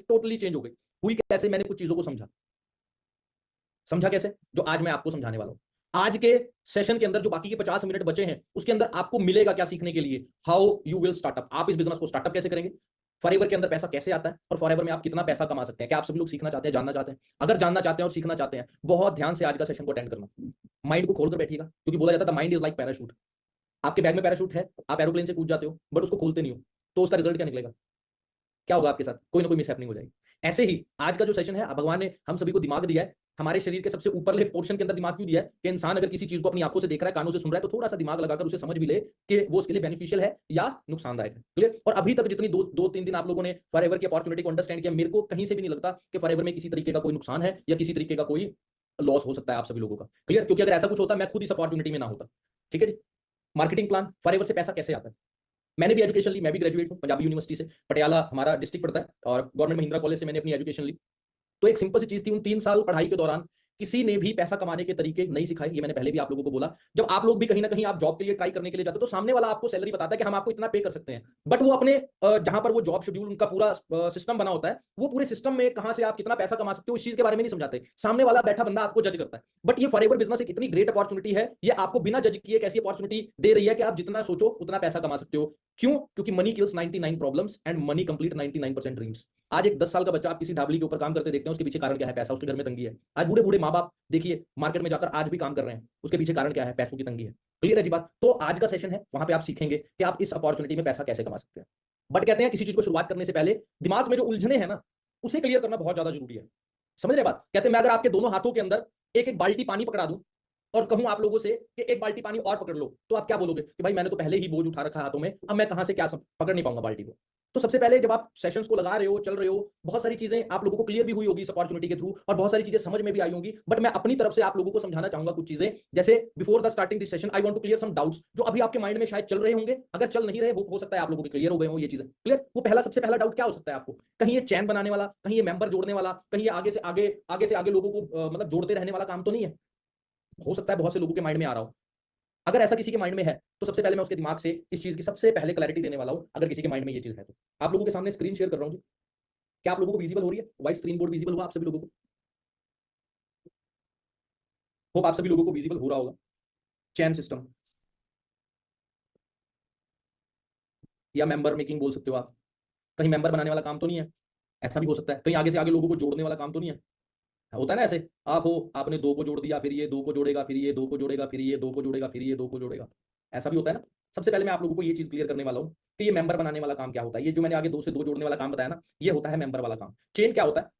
Totally change हो गई। हुई कैसे? मैंने कुछ चीजों को समझा कैसे, जो आज मैं आपको समझाने वाला हूं। आज के सेशन के अंदर जो बाकी के 50 मिनट बचे हैं उसके अंदर आपको मिलेगा क्या सीखने के लिए? हाउ यू विल स्टार्टअप, आप इस बिजनेस को स्टार्टअप कैसे करेंगे, फॉरएवर के अंदर पैसा कैसे आता है, और फॉरएवर में आप कितना पैसा कमा सकते हैं। क्या आप सभी लोग सीखना चाहते हैं, जानना चाहते हैं? अगर जानना चाहते हैं और सीखना चाहते हैं, बहुत ध्यान से आज का सेशन को अटेंड करना। माइंड को खोलकर बैठिएगा, क्योंकि बोला जाता है माइंड इज लाइक पैराशूट। आपके बैग में पैराशूट है, आप एरोप्लेन से कूद जाते हो, बट उसको खोलते नहीं हो, तो उसका रिजल्ट क्या निकलेगा? क्या होगा आपके साथ? कोई ना कोई मिसहैपनिंग हो जाएगी। ऐसे ही आज का जो सेशन है, भगवान ने हम सभी को दिमाग दिया है, हमारे शरीर के सबसे ऊपरले पोर्शन के अंदर दिमाग क्यों दिया है? कि इंसान अगर किसी चीज को अपनी आंखों से देख रहा है, कानों से सुन रहा है, तो थोड़ा सा दिमाग लगाकर उसे समझ भी ले कि वो उसके लिए बेनिफिशियल है या नुकसानदायक है। क्लियर? और अभी तक जितनी दो तीन दिन आप लोगों ने फॉरएवर की अपॉर्चुनिटी को अंडरस्टैंड किया, मेरे को कहीं से भी नहीं लगता कि फॉरएवर में किसी तरीके का कोई नुकसान है या किसी तरीके का कोई लॉस हो सकता है आप सभी लोगों का। क्लियर? क्योंकि अगर ऐसा कुछ होता, मैं खुद इस अपॉर्चुनिटी में ना होता। ठीक है जी। मार्केटिंग प्लान, फॉरएवर से पैसा कैसे आता है? मैंने भी एजुकेशन ली, मैं भी ग्रेजुएट हूँ पंजाबी यूनिवर्सिटी से, पटियाला हमारा डिस्ट्रिक्ट पड़ता है, और गवर्नमेंट महिंद्रा कॉलेज से मैंने अपनी एजुकेशन ली। तो एक सिंपल सी चीज थी, उन 3 साल पढ़ाई के दौरान किसी ने भी पैसा कमाने के तरीके नहीं सिखाए। ये मैंने पहले भी आप लोगों को बोला। जब आप लोग भी कहीं ना कहीं आप जॉब के लिए ट्राई करने के लिए जाते हो, तो सामने वाला आपको सैलरी बताता है कि हम आपको इतना पे कर सकते हैं, बट वो अपने जहां पर वो जॉब शेड्यूल उनका पूरा सिस्टम बना होता है, वो पूरे सिस्टम में कहां से आप कितना पैसा कमा सकते हो इस चीज के बारे में नहीं समझाते। सामने वाला बैठा बंदा आपको जज करता है। बट ये फॉरएवर बिजनेस एक इतनी ग्रेट अपॉर्चुनिटी है, ये आपको बिना जज किए एक ऐसी अपॉर्चुनिटी दे रही है कि आप जितना सोचो उतना पैसा कमा सकते हो। क्यों? क्योंकि money kills 99 problems and money complete 99% dreams. आज एक 10 साल का बच्चा आप किसी ढाबली के ऊपर काम करते देखते हैं, उसके पीछे कारण क्या है? पैसा। उसके घर में तंगी है। आज बूढ़े बूढ़े माँ बाप देखिए मार्केट में जाकर आज भी काम कर रहे हैं, उसके पीछे कारण क्या है? पैसों की तंगी है। क्लियर है जी बात? तो आज का सेशन है, वहां पे आप सीखेंगे कि आप इस अपॉर्चुनिटी में पैसा कैसे कमा सकते हैं। बट कहते हैं किसी चीज को शुरुआत करने से पहले दिमाग में जो उलझने हैं ना, उसे क्लियर करना बहुत ज्यादा जरूरी है। समझ रहे बात? कहते हैं मैं अगर आपके दोनों हाथों के अंदर एक एक बाल्टी पानी पकड़ा दूं और कहूं आप लोगों से कि एक बाल्टी पानी और पकड़ लो, तो आप क्या बोलोगे? कि भाई मैंने तो पहले ही बोझ उठा रखा हाथों में, अब मैं कहां से क्या पकड़ नहीं पाऊंगा बाल्टी को। तो सबसे पहले जब आप सेशंस को लगा रहे हो, चल रहे हो, बहुत सारी चीजें आप लोगों को क्लियर भी हुई होगी इस अपॉर्चुनिटी के थ्रू, और बहुत सारी चीजें समझ में भी आई होंगी। बट मैं अपनी तरफ से आप लोगों को समझाना चाहूंगा कुछ चीजें। जैसे before the starting this session I want to clear some doubts जो अभी आपके माइंड में शायद चल रहे होंगे। अगर चल नहीं रहे, हो सकता है आप लोगों के क्लियर हो गए हो ये चीजें। क्लियर? वो सबसे पहला डाउट क्या हो सकता है आपको? कहीं ये चैन बनाने वाला, कहीं ये मेंबर जोड़ने वाला, कहीं ये आगे से आगे लोगों को मतलब जोड़ते रहने वाला काम तो नहीं है? हो सकता है बहुत से लोगों के माइंड में आ रहा हो। अगर ऐसा किसी के माइंड में है, तो सबसे पहले मैं उसके दिमाग से इस चीज की सबसे पहले क्लैरिटी देने वाला हूं। अगर किसी के माइंड में ये चीज है, तो आप लोगों के सामने स्क्रीन शेयर कर रहा हूं जी। क्या आप लोगों को विजिबल हो रही है? व्हाइट स्क्रीन बोर्ड विजिबल हुआ आप सभी लोगों को? होप आप सभी लोगों को विजिबल हो रहा होगा। चैन सिस्टम या मेंबर मेकिंग बोल सकते हो आप। कहीं मेंबर बनाने वाला काम तो नहीं है? ऐसा भी हो सकता है कहीं आगे से आगे लोगों को जोड़ने वाला काम तो नहीं है? होता है ना ऐसे। आप हो, आपने दो को जोड़ दिया, फिर ये दो को जोड़ेगा, फिर ये दो को जोड़ेगा, फिर ये दो को जोड़ेगा, फिर ये दो को जोड़ेगा। ऐसा भी होता है ना। सबसे पहले मैं आप लोगों को ये चीज क्लियर करने वाला हूँ कि ये मेंबर बनाने वाला काम क्या होता है। ये जो मैंने आगे दो से दो जोड़ने वाला काम बताया ना, ये होता है मेंबर वाला काम। चेन क्या होता है?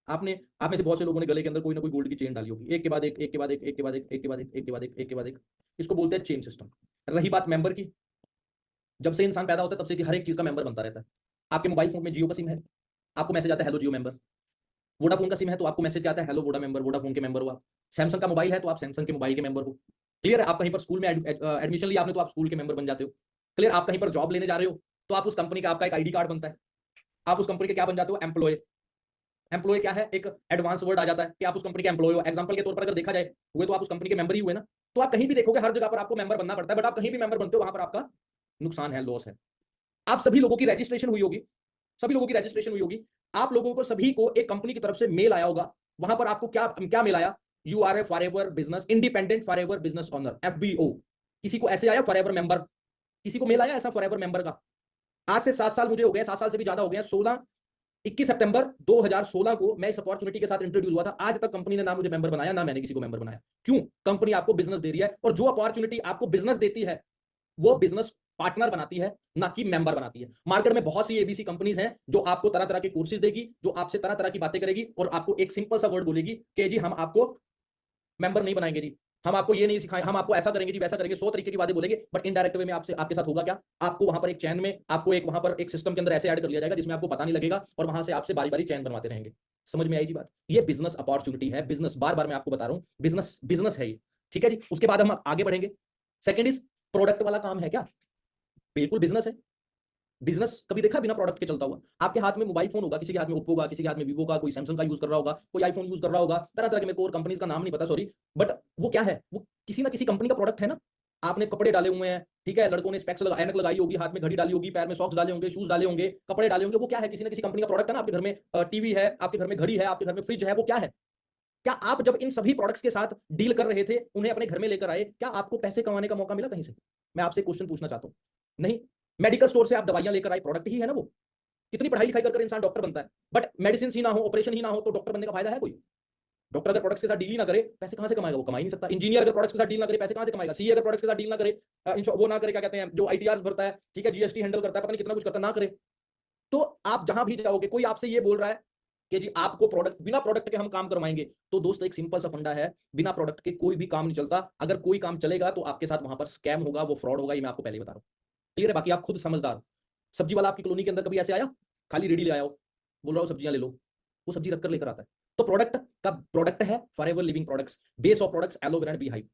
आपने आप में से बहुत से लोगों ने गले के अंदर कोई ना कोई गोल्ड की चेन डाली होगी, एक के बाद एक, एक के बाद एक, एक के बाद एक, एक के बाद एक, एक के बाद एक, एक के बाद एक। इसको बोलते हैं चेन सिस्टम। रही बात मेंबर की, जब से इंसान पैदा होता है तब से हर एक चीज का मेंबर बनता रहता है। आपके मोबाइल फोन में जियो का सिम है, आपको मैसेज आता है हेलो जियो मेंबर। वोडाफोन का सिम है तो आपको मैसेज क्या आता है? हेलो वोडा मेंबर, वोडाफोन के मेंबर हो आप। सैमसंग का मोबाइल है तो आप सैमसंग के मोबाइल के मेंबर हो। क्लियर है? आप कहीं पर स्कूल में एडमिशन लिया आपने, तो आप स्कूल के मेंबर बन जाते हो। क्लियर? आप कहीं पर जॉब लेने जा रहे हो, तो आप उस कंपनी का आपका एक आईडी कार्ड बनता है। आप उस कंपनी के क्या बन जाते हो? एम्प्लॉय। एम्प्लॉय क्या है? एक एडवांस वर्ड आ जाता है कि आप उस कंपनी के एम्प्लॉय हो। एग्जांपल के तौर पर अगर देखा जाए, हुए तो आप उस कंपनी के मेंबर ही हुए ना। तो आप कहीं भी देखोगे हर जगह पर आपको मेंबर बनना पड़ता है, बट आप कहीं भी मेंबर बनते हो वहां पर आपका नुकसान है, लॉस है। आप सभी लोगों की रजिस्ट्रेशन हुई होगी, सभी लोगों की रजिस्ट्रेशन हुई होगी। आप लोगों को सभी को एक कंपनी की तरफ से मेल आया होगा। वहां पर आपको क्या क्या मेल आया? You are a forever business independent forever business owner, FBO. किसी को ऐसे आया फॉरएवर मेंबर? किसी को मेल आया ऐसा फॉरएवर मेंबर का? आज से 7 साल मुझे हो गए, 7 साल से भी ज्यादा हो गए। 21 सितंबर 2016 को मैं इस अपॉर्चुनिटी के साथ इंट्रोड्यूस हुआ था। आज तक कंपनी ने ना मुझे मेंबर बनाया, ना मैंने किसी को मेंबर बनाया। क्यों? कंपनी आपको बिजनेस दे रही है, और जो अपॉर्चुनिटी आपको बिजनेस देती है वो बिजनेस पार्टनर बनाती है, ना कि मेंबर बनाती है। मार्केट में बहुत सी एबीसी कंपनीज हैं जो आपको तरह तरह के कोर्सेज देगी, जो आपसे तरह तरह की बातें करेगी, और आपको एक सिंपल सा वर्ड बोलेगी कि जी हम आपको मेंबर नहीं बनाएंगे जी, हम आपको ये नहीं सिखाएं, हम आपको ऐसा करेंगे जी, वैसा करेंगे। 100 तरीके की बातें बोलेंगे, बट इनडायरेक्ट वे में आपसे आपके साथ होगा क्या? आपको वहां पर एक चैन में, आपको एक वहां पर एक सिस्टम के अंदर ऐसे ऐड कर लिया जाएगा जिसमें आपको पता नहीं लगेगा, और वहां से आपसे बारी बारी चैन बनवाते रहेंगे। समझ में आई जी बात? ये बिजनेस अपॉर्चुनिटी है, बिजनेस। बार बार मैं आपको बता रहा हूं, बिजनेस बिजनेस है ये। ठीक है जी। उसके बाद हम आगे बढ़ेंगे। सेकंड इज, प्रोडक्ट वाला काम है क्या? बिल्कुल बिजनेस है। बिजनेस कभी देखा बिना प्रोडक्ट के चलता हुआ? आपके हाथ में मोबाइल फोन होगा, किसी के हाथ में ओप्पो का, किसी के हाथ में वीवो का, कोई सैमसंग का यूज कर रहा होगा, कोई आईफोन यूज कर रहा होगा, तरह तरह के, मेरे को और कंपनीज का नाम नहीं पता, सॉरी। बट वो क्या है? वो किसी ना किसी कंपनी का प्रोडक्ट है ना। आपने कपड़े डाले हुए हैं, ठीक है, लड़कों ने स्पेक्स लगा, ऐनक लगाई होगी, हाथ में घड़ी डाली होगी, पैर में सॉक्स डाले होंगे, शूज डाले होंगे, कपड़े डाले होंगे, वो क्या है? किसी ना किसी कंपनी का प्रोडक्ट है ना। आपके घर में टीवी है, आपके घर में घड़ी है, आपके घर में फ्रिज है, वो क्या है? क्या आप जब इन सभी प्रोडक्ट्स के साथ डील कर रहे थे, उन्हें अपने घर में लेकर आए, क्या आपको पैसे कमाने का मौका मिला कहीं से? मैं आपसे क्वेश्चन पूछना चाहता हूं। नहीं। मेडिकल स्टोर से आप दवाइयां लेकर आए, प्रोडक्ट ही है ना वो। कितनी पढ़ाई लिखाई कर इंसान डॉक्टर बनता है, बट मेडिसिन ही ना हो, ऑपरेशन ही ना हो, तो डॉक्टर बनने का फायदा है कोई? डॉक्टर अगर प्रोडक्ट्स के साथ डील ही ना करे, पैसे कहां से कमाएगा? वो कमा ही नहीं सकता। इंजीनियर अगर प्रोडक्ट्स के साथ डील ना करे, पैसे कहां से कमाएगा? सीए अगर प्रोडक्ट्स के साथ डील ना करे, वो ना करे, क्या कहते हैं, जो आईटीआर भरता है, ठीक है, जीएसटी हैंडल करता है, पता नहीं कितना कुछ करता है, ना करे, तो आप जहां भी जाओगे, कोई आपसे ये बोल रहा है कि जी आपको प्रोडक्ट, बिना प्रोडक्ट के हम काम करवाएंगे, तो दोस्तों एक सिंपल सा फंडा है, बिना प्रोडक्ट के कोई भी काम नहीं चलता। अगर कोई काम चलेगा तो आपके साथ वहां पर स्कैम होगा, वो फ्रॉड होगा, ये मैं आपको पहले ही बता रहा हूं। क्लियर है? बाकी आप खुद समझदार। सब्जी वाला आपकी कॉलोनी के अंदर कभी ऐसे आया, खाली रेडी ले आया हो, बोल रहा हो सब्जियां ले लो, वो सब्जी रखकर लेकर आता है। तो प्रोडक्ट का प्रोडक्ट है forever living products, base of products aloe vera and bee hive.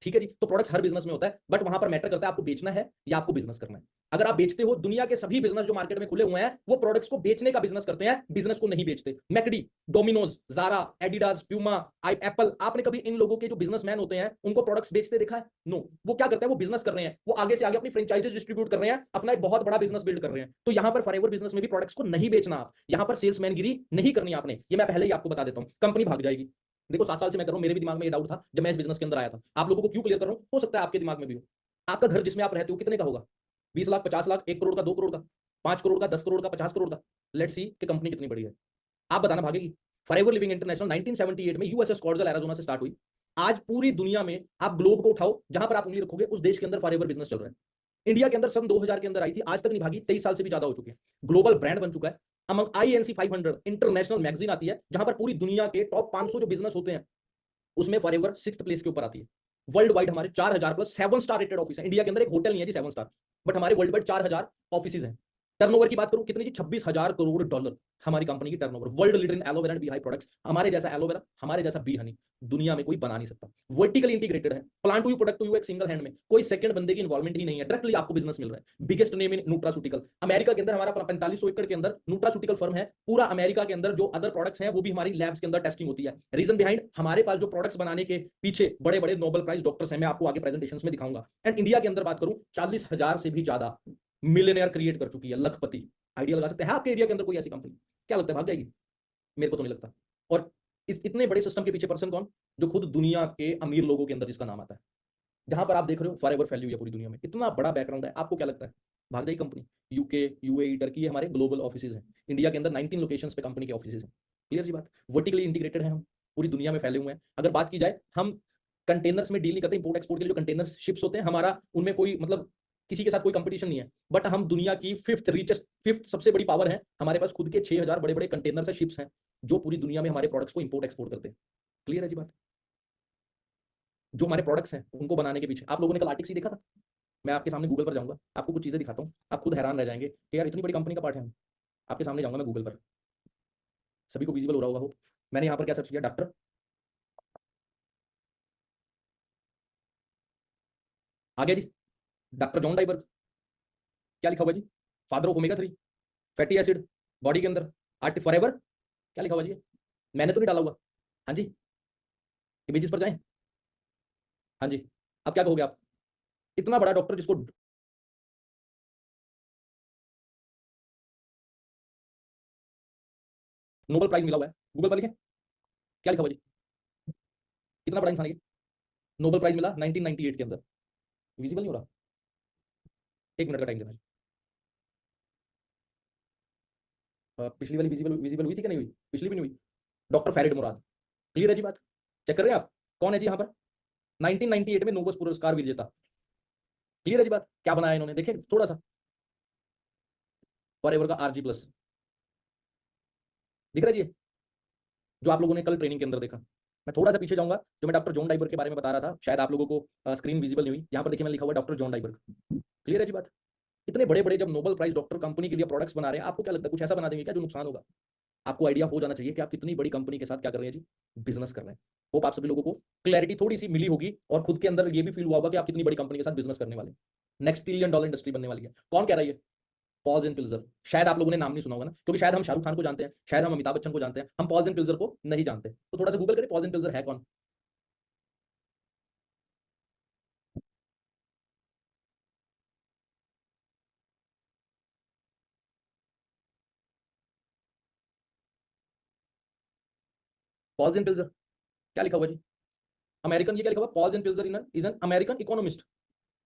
ठीक है जी। तो प्रोडक्ट्स हर बिजनेस में होता है, बट वहां पर मैटर करता है आपको बेचना है या आपको बिजनेस करना है। अगर आप बेचते हो, दुनिया के सभी बिजनेस जो मार्केट में खुले हुए हैं, वो प्रोडक्ट्स को बेचने का बिजनेस करते हैं, बिजनेस को नहीं बेचते। McD, Domino's, Zara, Adidas, Puma, Apple, आपने कभी इन लोगों के जो बिजनेसमैन होते हैं उनको प्रोडक्ट्स बेचते देखा है? नो। वो क्या करते हैं? वो बिजनेस कर रहे हैं, वो आगे से आगे अपनी फ्रेंचाइजेस डिस्ट्रीब्यूट कर रहे हैं, अपना एक बहुत बड़ा बिजनेस बिल्ड कर रहे हैं। तो यहां पर फॉरएवर बिजनेस में भी प्रोडक्ट्स को नहीं बेचना, आप यहां पर सेल्समैन गिरी नहीं करनी आपने, ये मैं पहले ही आपको बता देता हूं, कंपनी भाग जाएगी। देखो 7 साल से मैं कर रहा हूं, मेरे भी दिमाग में ये डाउट था जब मैं इस बिजनेस के अंदर आया था। आप लोगों को क्यों क्लियर कर रहा हूं, हो सकता है आपके दिमाग में भी हो। आपका घर जिसमें आप रहते हो कितने का होगा? 20 लाख, 50 लाख, 1 करोड़ का, 2 करोड़ का, 5 करोड़ का, 10 करोड़ का, 50 करोड़ का? लेट्स सी कि कंपनी कितनी बड़ी है, आप बताना, भागेगी? फॉरएवर लिविंग इंटरनेशनल 1978 में यूएसएस कॉर्जल एरिजोना से स्टार्ट हुई। आज पूरी दुनिया में आप ग्लोब को उठाओ, जहां पर आप उंगली रखोगे उस देश के अंदर फॉरएवर बिजनेस चल रहा है। इंडिया के अंदर सन 2000 के अंदर आई थी, आज तक नहीं भागी, 23 साल से भी ज्यादा हो चुके हैं। ग्लोबल ब्रांड बन चुका है। अमंग आईएनसी 500 इंटरनेशनल मैगजीन आती है, जहां पर पूरी दुनिया के टॉप 500 जो बिजनेस होते हैं, उसमें फॉरएवर 6th प्लेस के ऊपर आती है। वर्ल्ड वाइड हमारे 4000 प्लस 7 स्टार रेटेड ऑफिस है। इंडिया के अंदर एक होटल नहीं है जी 7 स्टार, बट हमारे वर्ल्ड वाइड 4000 ऑफिस हैं। टर्नओवर की बात करूं कितनी जी, 26,000 करोड़ डॉलर हमारी कंपनी की turnover. World leader in aloe vera and bee hive products. हमारे जैसा एलोवेरा, हमारे जैसा बी हनी दुनिया में कोई बना नहीं सकता। वर्टिकली इंटीग्रेटेड है, plant to you product to you, एक सिंगल हैंड में, कोई सेकंड बंदे की इन्वॉल्वमेंट ही नहीं है, डायरेक्टली आपको बिजनेस मिल रहा है। Biggest name in nutraceutical. America के अंदर हमारा 4500 एकड़ के अंदर न्यूट्रास्यूटिकल फर्म है। पूरा अमेरिका के अंदर जो अदर प्रोडक्ट्स हैं वो भी हमारी लैब्स के अंदर टेस्टिंग होती है। रीजन बिहाइंड, हमारे पास जो प्रोडक्ट्स बनाने के पीछे बड़े बड़े नोबेल प्राइज डॉक्टर्स हैं, मैं आपको आगे प्रेजेंटेशंस में दिखाऊंगा। एंड इंडिया के अंदर बात करूं, 40,000 से भी ज्यादा मिलियनेयर क्रिएट कर चुकी है, लखपति। आइडिया लगा सकते हैं आपके एरिया के अंदर कोई ऐसी कंपनी? क्या लगता है भाग जाएगी? मेरे को तो नहीं लगता। और इस इतने बड़े सिस्टम के पीछे पर्सन कौन? जो खुद दुनिया के अमीर लोगों के अंदर जिसका नाम आता है। जहां पर आप देख रहे हो फॉरएवर फैली हुई है पूरी दुनिया में, इतना बड़ा बैकग्राउंड है, आपको क्या लगता है भाग जाएगी कंपनी? यूके, यूएई, टर्की, ये हमारे ग्लोबल ऑफिसेज हैं। इंडिया के अंदर 19 लोकेशंस पे कंपनी के ऑफिसेज हैं। क्लियर सी बात। वर्टिकली इंटीग्रेटेड है हम, पूरी दुनिया में फैले हुए हैं। अगर बात की जाए, हम कंटेनर्स में डील नहीं करते, इंपोर्ट एक्सपोर्ट के लिए जो कंटेनर्स शिप्स होते हैं, हमारा उनमें कोई मतलब किसी के साथ कोई कंपटीशन नहीं है। बट हम दुनिया की फिफ्थ सबसे बड़ी पावर है। हमारे पास खुद के 6000 बड़े बड़े कंटेनर्स है, शिप्स हैं, जो पूरी दुनिया में हमारे प्रोडक्ट्स को इंपोर्ट एक्सपोर्ट करते हैं। क्लियर है जी बात। जो हमारे प्रोडक्ट्स हैं उनको बनाने के पीछे, आप लोगों ने कल आर्टिक्स ही देखा था। मैं आपके सामने गूगल पर जाऊंगा, आपको कुछ चीजें दिखाता हूँ, आप खुद हैरान रह जाएंगे कि यार इतनी बड़ी कंपनी का पार्ट है हम। आपके सामने जाऊंगा मैं गूगल पर, सभी को विजिबल हो रहा होगा वो। मैंने यहाँ पर क्या सर्च किया, डॉक्टर, आ गया जी, डॉक्टर जॉन डाइबर्ग। क्या लिखा हुआ जी? Father of omega 3 fatty acid body के अंदर, आर्ट फॉरएवर, क्या लिखा हुआ जी? मैंने तो नहीं डाला हुआ। हाँ जी, इमेजेस पर जाएं। हाँ जी, अब क्या कहोगे आप? इतना बड़ा डॉक्टर जिसको नोबेल प्राइज मिला हुआ है, गूगल पर लिखें, क्या लिखा हुआ जी? इतना बड़ा इंसान है ये, नोबेल प्राइज मिला 1998 के अंदर। विजिबल नहीं हो रहा? 1 मिनट का टाइम देना। पिछली वाली विजिबल विजिबल हुई थी कि नहीं हुई? पिछली भी नहीं हुई। डॉक्टर फैरिड मुराद। क्लियर है जी बात? चेक कर रहे हैं आप? कौन है जी यहाँ पर? 1998 में नोबेल पुरस्कार विजेता। क्लियर है जी बात? क्या बनाया इन्होंने, देखें थोड़ा सा। फॉरएवर का आरजी प्लस दिख रहा है जी, जो आप लोगों ने कल ट्रेनिंग के अंदर देखा। मैं थोड़ा सा पीछे जाऊंगा, जो मैं डॉक्टर जॉन डाइबर के बारे में बता रहा था, शायद आप लोगों को स्क्रीन विजिबल नहीं हुई। यहाँ पर देखिए मैंने लिखा हुआ डॉक्टर जॉन डाइबर। क्लियर है जी बात? इतने बड़े बड़े जब नोबेल प्राइज डॉक्टर कंपनी के लिए प्रोडक्ट्स बना रहे हैं, आपको क्या लगता है कुछ ऐसा बना देंगे क्या जो नुकसान होगा? आपको आइडिया हो जाना चाहिए कि आप कितनी बड़ी कंपनी के साथ क्या कर रहे हैं जी, बिजनेस कर रहे हैं। होप आप सभी लोगों को क्लैरिटी थोड़ी सी मिली होगी, और खुद के अंदर ये भी फील हुआ होगा कि आप कितनी बड़ी कंपनी के साथ बिजनेस करने वाले। नेक्स्ट $1 ट्रिलियन इंडस्ट्री बनने वाली है। कौन कह रहा है ये? Pauls and Pilzer. शायद आप लोगों ने नाम नहीं सुना होगा ना, क्योंकि शायद हम शाहरुख खान को जानते हैं, शायद हम अमिताभ बच्चन को जानते हैं, हम पॉल्स एंड पिल्जर को नहीं जानते। तो थोड़ा सा गूगल करें, पॉल्स एंड पिल्जर है कौन? पॉल्स एंड पिल्जर क्या लिखा हुआ जी? अमेरिकन, ये क्या लिखा हुआ? Pauls and Pilzer is an American economist.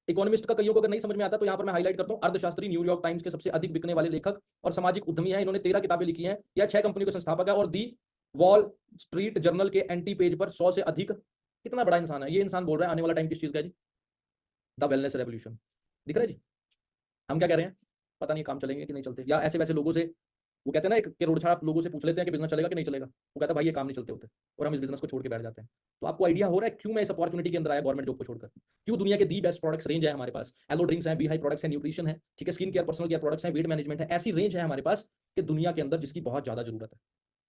Economist का कईयों को अगर नहीं समझ में आता तो यहाँ पर मैं हाईलाइट करता हूँ, अर्थशास्त्री, न्यूयॉर्क टाइम्स के सबसे अधिक बिकने वाले लेखक और सामाजिक उद्यमी है। इन्होंने 13 किताबें लिखी हैं, या 6 कंपनियों के संस्थापक है, और दी वॉल स्ट्रीट जर्नल के एंटी पेज पर 100 से अधिक। कितना बड़ा इंसान है ये? इंसान बोल रहा है आने वाला टाइम किस चीज का है जी? The wellness revolution. दिख रहा है जी? हम क्या कह रहे हैं? पता नहीं काम चलेंगे कि नहीं चलते, या ऐसे वैसे लोगों से, वो कहते हैं ना, एक करोड़ छाप लोगों से पूछ लेते हैं कि बिजनेस चलेगा कि नहीं चलेगा, वो कहता है भाई ये काम नहीं चलते होते, और हम इस बिजनेस को छोड़ के बैठ जाते हैं। तो आपको आइडिया हो रहा है क्यों मैं इस अपॉर्चुनिटी के अंदर आया गवर्नमेंट जॉब को छोड़कर? क्यों दुनिया के दी बेस्ट प्रोडक्ट्स रेंज है हमारे पास, एलो ड्रिंक्स हैं, बी हाई प्रोडक्ट्स हैं, न्यूट्रिशन है, ठीक है, skin care, personal care products हैं, वेट मैनेजमेंट है, ऐसी रेंज है हमारे पास कि दुनिया के अंदर जिसकी बहुत ज्यादा जरूरत है।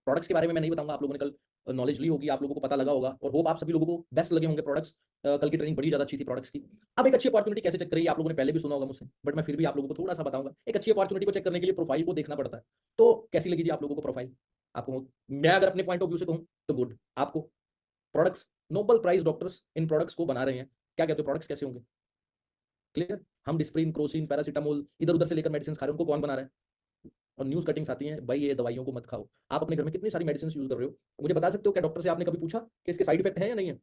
प्रोडक्ट्स के बारे में मैं नहीं बताऊंगा, आप लोगों ने कल नॉलेज ली होगी, आप लोगों को पता लगा होगा, और होप आप सभी लोगों को बेस्ट लगे होंगे प्रोडक्ट्स। कल की ट्रेनिंग बड़ी ज्यादा अच्छी थी प्रोडक्ट्स की। अब एक अच्छी अपॉर्चुनिटी कैसे चेक करिए, आप लोगों ने पहले भी सुना होगा मुझसे, बट मैं फिर भी आप लोगों को थोड़ा सा बताऊंगा। एक अच्छी अपॉर्चुनिटी को चेक करने के लिए प्रोफाइल को देखना पड़ता है। तो कैसी लगी जी आप लोगों को प्रोफाइल? आपको, मैं अगर अपने पॉइंट ऑफ व्यू से कहूं तो गुड। आपको प्रोडक्ट्स, नोबेल प्राइज डॉक्टर्स इन प्रोडक्ट्स को बना रहे हैं, क्या कहते हो प्रोडक्ट्स कैसे होंगे? क्लियर? हम डिस्प्रिन, क्रोसिन, पैरासीटामोल इधर उधर से लेकर मेडिसिन खा रहे हैं, उनको कौन बना रहा है? और न्यूज कटिंग्स आती हैं, भाई ये दवाइयों को मत खाओ। आप अपने घर में कितनी सारी मेडिसिन यूज कर रहे हो? मुझे बता सकते हो क्या? डॉक्टर से आपने कभी पूछा कि इसके साइड इफेक्ट है या नहीं है?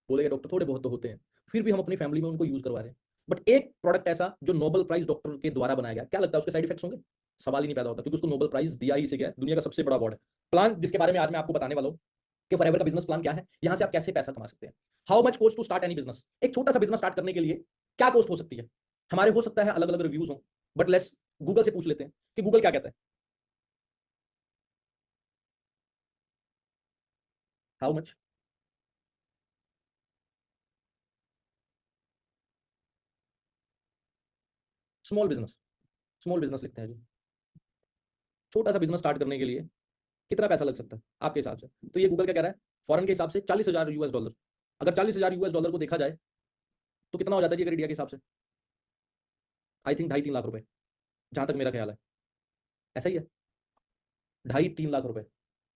बोलेगा डॉक्टर थोड़े बहुत तो होते हैं, फिर भी हम अपनी फैमिली में उनको यूज करवा रहे हैं। बट एक प्रोडक्ट ऐसा जो नोबेल प्राइज डॉक्टर के द्वारा बनाया गया, क्या लगता है उसके साइड इफेक्ट्स होंगे? सवाल ही नहीं पैदा होता, क्योंकि उसको नोबेल प्राइज दिया ही इसे गया, दुनिया का सबसे बड़ा अवार्ड है। प्लान जिसके बारे में आज मैं आपको बताने वाला हूं कि फॉरएवर का बिजनेस प्लान क्या है, यहां से आप कैसे पैसा कमा सकते हैं। How much cost to start any business? एक छोटा सा बिजनेस स्टार्ट करने के लिए क्या कॉस्ट हो सकती है? हमारे हो सकता है अलग अलग रिव्यूज हो, बट लेट्स गूगल से पूछ लेते हैं कि गूगल क्या कहता है। How much? Small business, small business लिखते हैं जी। छोटा सा बिजनेस स्टार्ट करने के लिए कितना पैसा लग सकता है आपके हिसाब से? तो ये गूगल क्या कह रहा है, फॉरेन के हिसाब से 40,000 यूएस डॉलर। अगर 40,000 यूएस डॉलर को देखा जाए तो कितना हो जाता है जी अगर इंडिया के हिसाब से? आई थिंक 2.5-3 लाख रुपए, जहां तक मेरा ख्याल है। ऐसा ही है, 2.5-3 लाख रुपए।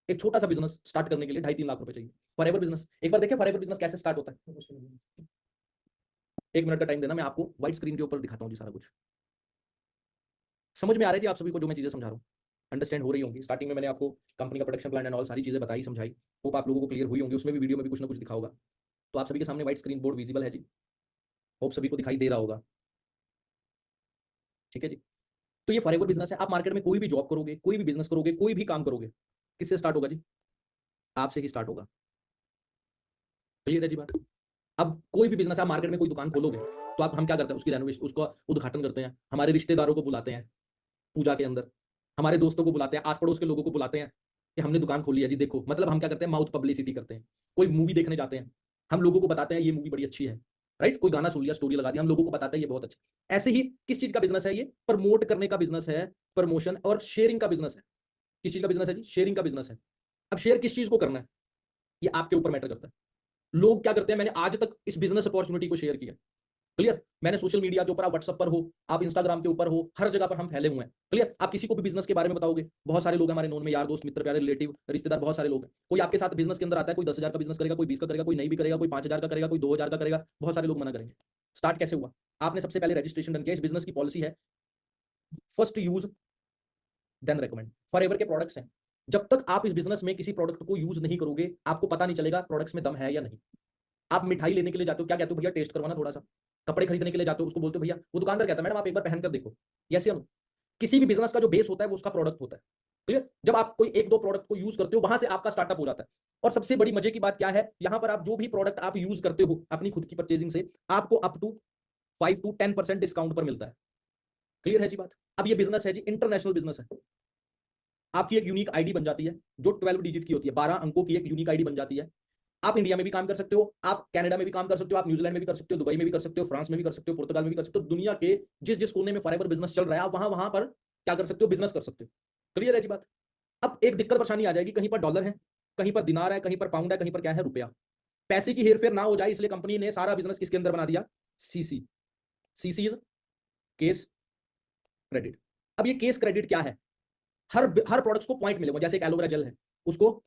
एक छोटा सा बिजनेस स्टार्ट करने के लिए 2.5-3 लाख रुपए चाहिए। फॉरएवर बिजनेस, एक बार देखिए फॉरएवर बिजनेस कैसे स्टार्ट होता है। 1 मिनट का टाइम देना, मैं आपको व्हाइट स्क्रीन के ऊपर दिखाता हूँ जी सारा कुछ। समझ में आ रहा है जी आप सभी को जो मैं चीजें समझा रहा हूँ? अंडरस्टैंड हो रही होंगी? स्टार्टिंग में मैंने आपको कंपनी का प्रोडक्शन प्लान एंड ऑल सारी चीजें बताई, समझाई। होप आप लोगों को क्लियर हुई होंगी, उसमें भी वीडियो में भी कुछ ना कुछ दिखा होगा। तो आप सभी के सामने व्हाइट स्क्रीन बोर्ड विजिबल है जी? होप सभी को दिखाई दे रहा होगा। ठीक है जी? तो ये फॉरएवर बिजनेस है। आप मार्केट में कोई भी जॉब करोगे, कोई भी बिजनेस करोगे, कोई भी काम करोगे, किससे स्टार्ट होगा जी? आपसे ही स्टार्ट होगा। क्लियर है जी बात? अब कोई भी बिजनेस, आप मार्केट में कोई दुकान खोलोगे तो आप, हम क्या करते हैं, उसकी रेनोवेशन, उसका उद्घाटन करते हैं, हमारे रिश्तेदारों को बुलाते हैं पूजा के अंदर, हमारे दोस्तों को बुलाते हैं, आस पड़ोस के लोगों को बुलाते हैं कि हमने दुकान खोली है जी देखो। मतलब हम क्या करते हैं, माउथ पब्लिसिटी करते हैं। कोई मूवी देखने जाते हैं, हम लोगों को बताते हैं ये मूवी बड़ी अच्छी है, राइट? कोई गाना सुन लिया, स्टोरी लगा दी, हम लोगों को बताते हैं ये बहुत अच्छा। ऐसे ही किस चीज का बिजनेस है ये? प्रमोट करने का बिजनेस है, प्रमोशन और शेयरिंग का बिजनेस है। किस चीज का बिजनेस है जी? शेयरिंग का बिजनेस है। अब शेयर किस चीज को करना है, ये आपके ऊपर मैटर करता है। लोग क्या करते हैं, मैंने आज तक इस बिजनेस अपॉर्चुनिटी को शेयर किया। क्लियर? मैंने सोशल मीडिया के ऊपर, आप व्हाट्सएप पर हो, आप इंस्टाग्राम के ऊपर हो, हर जगह पर हम फैले हुए हैं। क्लियर? आप किसी को भी बिजनेस के बारे में बताओगे, बहुत सारे लोग हमारे नोन में, यार दोस्त, मित्र, प्यारे, रिलेटिव, रिश्तेदार, बहुत सारे लोग हैं। कोई आपके साथ बिजनेस के अंदर आता है, कोई 10,000 का बिजनेस करेगा, कोई 20 का करेगा, कोई नहीं भी करेगा, कोई 5,000 का करेगा, कोई 2,000 का करेगा, बहुत सारे लोग मना करेंगे। स्टार्ट कैसे हुआ? आपने सबसे पहले रजिस्ट्रेशन डन किया। इस बिजनेस की पॉलिसी है first use then recommend. Forever के प्रोडक्ट्स हैं, जब तक आप इस बिजनेस में किसी प्रोडक्ट को यूज नहीं करोगे, आपको पता नहीं चलेगा प्रोडक्ट्स में दम है या नहीं। आप मिठाई लेने के लिए जाते हो, क्या कहते हो, भैया टेस्ट करवाना थोड़ा सा। कपड़े खरीदने के लिए जाते हो, उसको बोलते हो भैया, वो दुकानदार कहता है मैडम आप एक बार पहन कर देखो। यस या नो? किसी भी बिजनेस का जो बेस होता है वो उसका प्रोडक्ट होता है। क्लियर? जब आप कोई एक दो प्रोडक्ट को यूज करते हो, वहां से आपका स्टार्टअप हो जाता है। और सबसे बड़ी मजे की बात क्या है, यहां पर आप जो भी प्रोडक्ट आप यूज करते हो अपनी खुद की परचेजिंग से, आपको अप टू 5 to 10% डिस्काउंट पर मिलता है। क्लियर है जी बात? अब ये बिजनेस है जी, इंटरनेशनल बिजनेस है। आपकी एक यूनिक आईडी बन जाती है जो 12 डिजिट की होती है, 12 अंकों की एक यूनिक आईडी बन जाती है। आप इंडिया में भी काम कर सकते हो, आप कनाडा में भी काम कर सकते हो, आप न्यूजीलैंड में भी कर सकते हो, दुबई में भी कर सकते हो, फ्रांस में भी कर सकते हो, पुर्तगाल में भी कर सकते हो। दुनिया के जिस जिस कोने में फॉरएवर बिजनेस चल रहा है, आप वहां वहां पर क्या कर सकते हो, बिजनेस कर सकते हो। क्लियर है जी बात? अब एक दिक्कत परेशानी आ जाएगी, कहीं पर डॉलर है, कहीं पर दिनार है, कहीं पर पाउंड है, कहीं पर क्या है, रुपया। पैसे की हेरफेर ना हो जाए इसलिए कंपनी ने सारा बिजनेस किसके अंदर बना दिया? CC. CC is case credit. अब ये केस क्रेडिट क्या है? हर हर प्रोडक्ट्स को पॉइंट मिले हुए हैं। जैसे एक एलोवेरा जेल है, उसको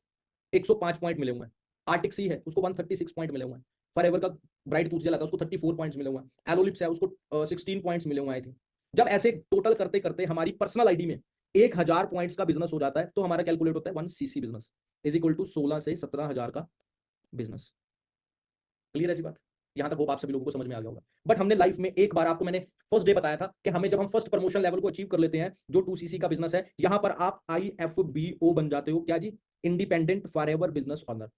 105 पॉइंट मिले हुए हैं। आर्टिक सी है, उसको 136 पॉइंट मिले हुए हैं। फॉरएवर का ब्राइट टूथ जेल आता है, उसको 34 पॉइंट्स मिले हुए हैं। एलोलिप्स है, उसको 16 पॉइंट्स मिले हुए थे। जब ऐसे टोटल करते करते हमारी पर्सनल आईडी में 1,000 पॉइंट्स का बिजनेस हो जाता है, तो हमारा कैलकुलेट होता है 1 CC business. Is equal to 16 से 17,000 का बिजनेस। क्लियर है जी बात? यहां तक होप आप सभी लोगों को समझ में आ गया होगा। बट हमने लाइफ में एक बार, आपको मैंने फर्स्ट डे बताया था कि हमें जब हम फर्स्ट प्रमोशन लेवल को अचीव कर लेते हैं, जो 2cc का बिजनेस है, यहां पर आप IFBO बन जाते हो। क्या जी? Independent forever business owner.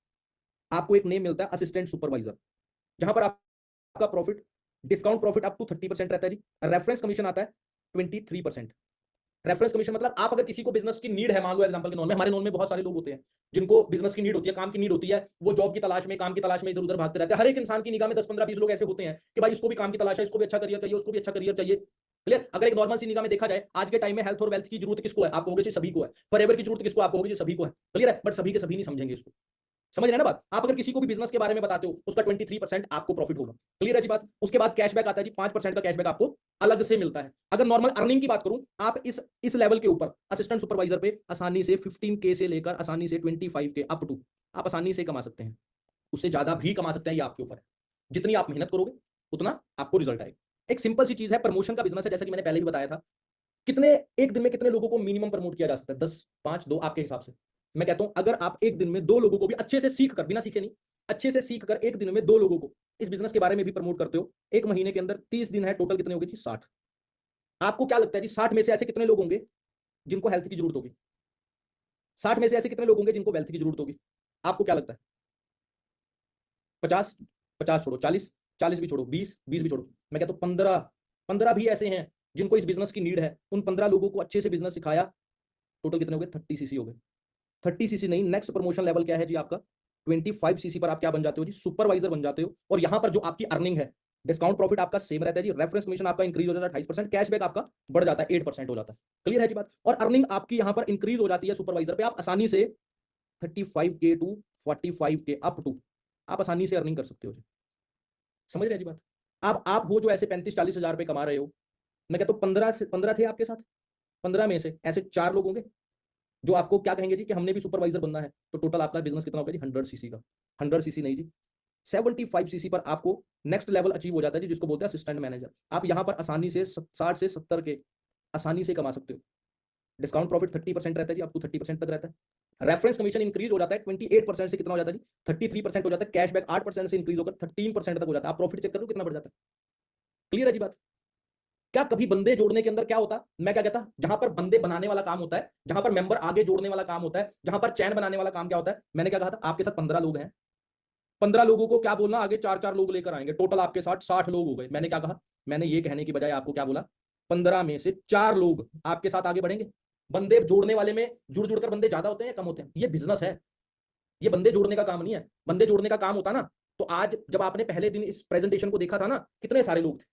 आपको एक नेम मिलता है असिस्टेंट सुपरवाइजर, जहां पर आपका profit, discount profit up to 30% रहता है जी। रेफरेंस कमीशन आता है 23%। रेफरेंस कमीशन मतलब आप अगर किसी को बिजनेस की नीड है, मान लो एग्जांपल के नॉन में, हमारे नॉन में बहुत सारे लोग होते हैं जिनको बिजनेस की नीड होती है, काम की नीड होती है, वो जॉब की तलाश में, काम की तलाश में इधर उधर भागते रहते हैं। हर एक इंसान की निगाह में 10 15 20 लोग ऐसे होते हैं कि भाई इसको भी काम की तलाश है, इसको भी अच्छा करियर चाहिए, उसको भी अच्छा करियर चाहिए। क्लियर? अगर एक नॉर्मल सी निगाह में देखा जाए, आज के टाइम में हेल्थ और वेल्थ की जरूरत किसको है? आपको होगी जी, सभी को है। फॉरएवर की जरूरत किसको? आपको होगी जी, सभी को है। क्लियर है? बट सभी के सभी नहीं समझेंगे इसको। समझ रहे हैं ना बात? आप अगर किसी को भी बिजनेस के बारे में बताते हो, उसका 23% आपको प्रॉफिट होगा। क्लियर है जी बात? उसके बाद कैशबैक आता है जी, 5% का कैशबैक आपको अलग से मिलता है। अगर नॉर्मल अर्निंग की बात करूं, आप इस लेवल के ऊपर असिस्टेंट सुपरवाइजर पे आसानी से 15K से लेकर आसानी से 25K अप टू आप आसानी से कमा सकते हैं। उससे ज्यादा भी कमा सकते हैं, ये आपके ऊपर है। जितनी आप मेहनत करोगे उतना आपको रिजल्ट आएगा। एक सिंपल सी चीज है, प्रमोशन का बिजनेस है, जैसा कि मैंने पहले भी बताया था। कितने एक दिन में कितने लोगों को मिनिमम प्रमोट किया जा सकता है? 10, 5, 2, आपके हिसाब से। मैं कहता हूं अगर आप एक दिन में 2 लोगों को भी अच्छे से सीख कर, बिना सीखे नहीं, अच्छे से सीख कर एक दिन में 2 लोगों को इस बिजनेस के बारे में भी प्रमोट करते हो, एक महीने के अंदर 30 दिन है, टोटल कितने हो गए जी? 60। आपको क्या लगता है जी, 60 में से ऐसे कितने लोग होंगे जिनको हेल्थ की जरूरत होगी? 60 में से ऐसे कितने लोग होंगे जिनको वेल्थ की जरूरत होगी? आपको क्या लगता है? 50? 50 छोड़ो, 40? 40 भी छोड़ो, 20 भी छोड़ो। मैं कहता हूं 15 भी ऐसे हैं जिनको इस बिजनेस की नीड है। उन 15 लोगों को अच्छे से बिजनेस सिखाया, टोटल कितने हो गए? 30cc हो गए। 30cc नहीं, नेक्स्ट प्रमोशन लेवल क्या है जी आपका? 25cc पर आप क्या बन जाते हो जी? सुपरवाइजर बन जाते हो। और यहां पर जो आपकी अर्निंग है, डिस्काउंट प्रॉफिट आपका सेम रहता है जी, रेफरेंस कमीशन आपका इंक्रीज हो जाता है 28%, कैशबैक आपका बढ़ जाता है 8% हो जाता है। क्लियर है जी बात? और अर्निंग आपकी यहां पर इंक्रीज हो जाती है सुपरवाइजर पे, आप आसानी से 35K to 45K up to आप आसानी से अर्निंग कर सकते हो जी। समझ रहे हैं जी बात? अब आप हो जो ऐसे 35-40 हजार रुपए कमा रहे हो, मैं कहता हूं 15 थे आपके साथ, 15 में से ऐसे 4 लोग होंगे जो आपको क्या कहेंगे जी कि हमने भी सुपरवाइजर बनना है। तो टोटल आपका बिजनेस कितना होगा जी? 100cc का। 100cc नहीं जी, 75cc पर आपको नेक्स्ट लेवल अचीव हो जाता है जी, जिसको बोलते हैं असिस्टेंट मैनेजर। आप यहां पर आसानी से 60 से 70 के आसानी से कमा सकते हो। डिस्काउंट प्रॉफिट 30% रहता है जी, आपको 30% तक रहता है। रेफरेंस कमीशन इंक्रीज हो जाता है 28% से कितना हो जाता है जी? 33% हो जाता है। कैशबैक 8% से इंक्रीज होकर 13% तक हो जाता है। आप प्रॉफिट चेक कर लो कितना बढ़ जाता है। क्लियर है जी बात? क्या कभी बंदे जोड़ने के अंदर क्या होता? मैं क्या कहता, जहां पर बंदे बनाने वाला काम होता है, जहां पर मेंबर आगे जोड़ने वाला काम होता है, जहां पर चैन बनाने वाला काम क्या होता है? मैंने क्या कहा था, आपके साथ 15 लोग हैं, 15 लोगों को क्या बोलना, आगे 4-4 लोग लेकर आएंगे, टोटल आपके साथ 60 लोग हो गए। मैंने क्या कहा? मैंने ये कहने की बजाय आपको क्या बोला? 15 में से 4 लोग आपके साथ आगे बढ़ेंगे। बंदे जोड़ने वाले में जुड़ जुड़कर बंदे ज्यादा होते हैं या कम होते हैं? ये बिजनेस है, ये बंदे जोड़ने का काम नहीं है। बंदे जोड़ने का काम होता ना, तो आज जब आपने पहले दिन इस प्रेजेंटेशन को देखा था ना, कितने सारे लोग थे,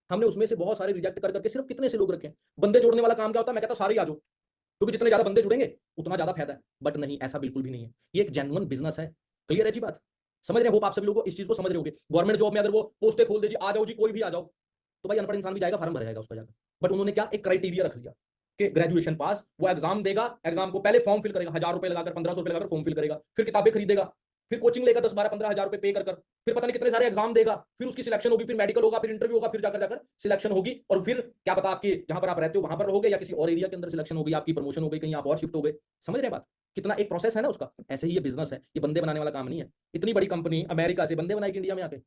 हमने उसमें से बहुत सारे रिजेक्ट कर करके सिर्फ कितने से लोग रखे हैं। बंदे जोड़ने वाला काम क्या होता है? मैं कहता हूं सारे आ जाओ, क्योंकि जितने ज्यादा बंदे जुड़ेंगे उतना ज्यादा फायदा है। बट नहीं, ऐसा बिल्कुल भी नहीं है, ये एक जेन्युइन बिजनेस है। क्लियर है जी बात? समझ रहे हो? होप आप सभी लोग इस चीज को समझ रहे होंगे। गवर्नमेंट जॉब में अगर वो पोस्टें खोल दे जी, आ जाओ जी, कोई भी आ जाओ, तो भाई अनपढ़ इंसान भी जाएगा, फॉर्म भरेगा उसका जाकर। बट उन्होंने क्या एक क्राइटेरिया रख लिया कि ग्रेजुएशन पास, वो एग्जाम देगा, एग्जाम को पहले फॉर्म फिल करेगा, 1000 रुपए लगाकर, 1500 रुपए लगाकर फॉर्म फिल करेगा, फिर किताबें खरीदेगा, फिर कोचिंग लेगा 10-12-15 हजार रुपए पे कर, फिर पता नहीं कितने सारे एग्जाम देगा, फिर उसकी सिलेक्शन होगी, फिर मेडिकल होगा, फिर इंटरव्यू होगा, फिर जाकर जाकर सिलेक्शन होगी, और फिर क्या पता आपकी जहां पर आप रहते हो वहां पर रहोगे या किसी और एरिया के अंदर सिलेक्शन होगी, आपकी प्रमोशन हो गई, कहीं आप और शिफ्ट हो गए। समझ रहे हैं बात? कितना एक प्रोसेस है ना उसका। ऐसे ही ये बिजनेस है, ये बंदे बनाने वाला काम नहीं है। इतनी बड़ी कंपनी अमेरिका से बंदे बनाएगी इंडिया में आके।